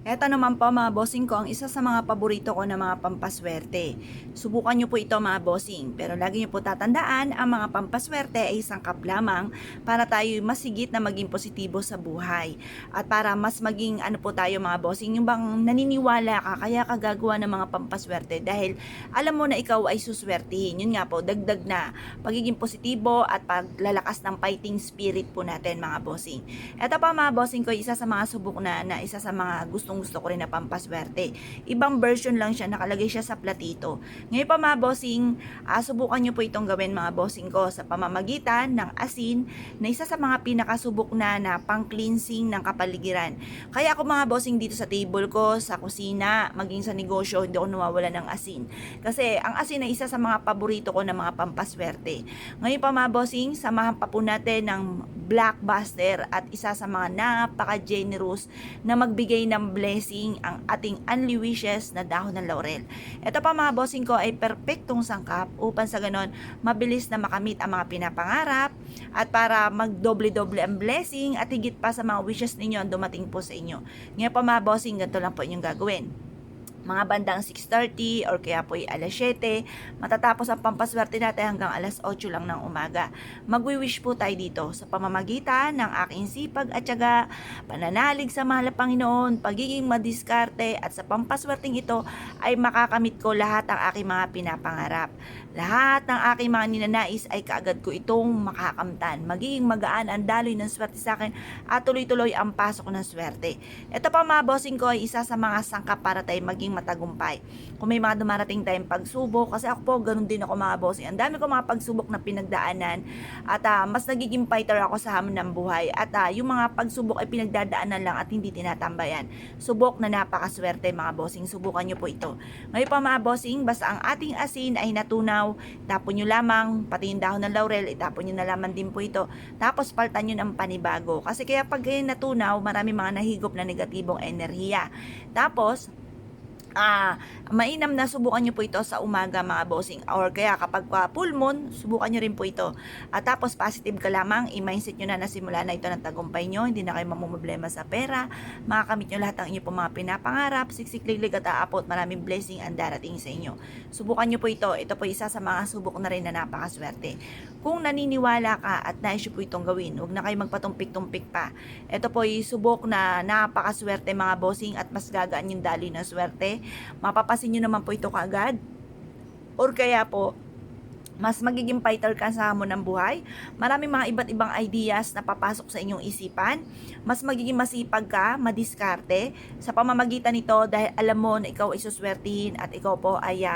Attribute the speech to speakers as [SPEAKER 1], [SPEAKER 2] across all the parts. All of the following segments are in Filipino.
[SPEAKER 1] Eto naman po mga bossing ko, ang isa sa mga paborito ko na mga pampaswerte. Subukan nyo po ito mga bossing, pero lagi nyo po tatandaan, ang mga pampaswerte ay isang kap lamang para tayo masigit na maging positibo sa buhay. At para mas maging ano po tayo mga bossing, yung bang naniniwala ka, kaya ka gagawa ng mga pampaswerte dahil alam mo na ikaw ay suswertihin. Yun nga po, dagdag na pagiging positibo at paglalakas ng fighting spirit po natin mga bossing. Eto pa mga bossing ko, isa sa mga subok na isa sa mga gusto ko rin na pampaswerte. Ibang version lang siya, nakalagay siya sa platito. Ngayon pa mga bossing, subukan nyo po itong gawin mga bossing ko sa pamamagitan ng asin na isa sa mga pinakasubok na pang-cleansing ng kapaligiran. Kaya ako mga bossing dito sa table ko, sa kusina, maging sa negosyo, hindi ako nawawala ng asin. Kasi ang asin ay isa sa mga paborito ko na mga pampaswerte. Ngayon pa mga bossing, samahan pa po natin ng blockbuster at isa sa mga napaka-generous na magbigay ng blessing ang ating unli wishes na dahon ng laurel. Ito pa mga bossing ko ay perpektong sangkap upang sa ganon mabilis na makamit ang mga pinapangarap at para magdoble-doble ang blessing at higit pa sa mga wishes ninyo ang dumating po sa inyo. Ngayon pa mga bossing, ganito lang po inyong gagawin. Mga bandang 6:30 or kaya po ay alas 7, matatapos ang pampaswerte natin hanggang alas 8 lang ng umaga. Magwi-wish po tayo dito sa pamamagitan ng aking sipag at tiyaga, pananalig sa mahal na Panginoon, pagiging madiskarte at sa pampaswerteng ito ay makakamit ko lahat ang aking mga pinapangarap. Lahat ng aking mga ninanais ay kaagad ko itong makakamtan. Magiging magaan ang daloy ng swerte sa akin at tuloy-tuloy ang pasok ng swerte. Ito pa mga bossing ko ay isa sa mga sangkap para tayo maging matagumpay. Kung may mga dumarating tayong pagsubok, kasi ako po, ganun din ako mga bossing. Ang dami ko mga pagsubok na pinagdaanan at mas nagiging fighter ako sa hamon ng buhay. At yung mga pagsubok ay pinagdadaanan lang at hindi tinatambayan. Subok na napakaswerte mga bossing. Subukan nyo po ito. Ngayon pa mga bossing, basta ang ating asin ay natunaw, tapon nyo lamang, pati yung dahon ng laurel, itapon nyo na lamang din po ito. Tapos paltan nyo ng panibago. Kasi kaya pag natunaw, marami mga nahigop na negatibong enerhiya. Tapos, mainam na subukan nyo po ito sa umaga mga bossing, or kaya kapag full moon, subukan nyo rin po ito. At tapos positive ka lamang, i-mindset nyo na simula na ito ng tagumpay nyo, hindi na kayo mamumblema sa pera, makakamit nyo lahat ng inyong mga pinapangarap, siksik-liglig at aapot, maraming blessing ang darating sa inyo. Subukan nyo po ito po isa sa mga subok na rin na napakaswerte. Kung naniniwala ka at nais po itong gawin, huwag na kayo magpatumpik-tumpik pa. Ito po ay subok na napakaswerte mga bossing at mas gagaan yung daloy ng swerte. Mapapasin nyo naman po ito kaagad. Or kaya po, mas magiging fighter ka sa hamon ng buhay. Maraming mga iba't ibang ideas na papasok sa inyong isipan. Mas magiging masipag ka, madiskarte sa pamamagitan nito dahil alam mo na ikaw ay suswertihin at ikaw po ay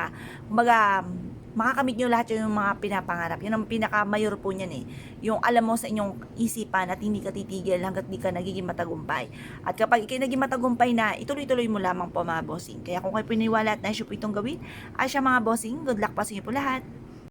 [SPEAKER 1] makakamit nyo lahat yung mga pinapangarap. Yun ang pinaka-mayor po niyan eh. Yung alam mo sa inyong isipan at hindi ka titigil hanggat di ka nagiging matagumpay. At kapag ikay naging matagumpay na, ituloy-tuloy mo lamang po mga bossing. Kaya kung kayo piniwala at naisyo po itong gawin, ay siya mga bossing, good luck pa sa inyo po lahat.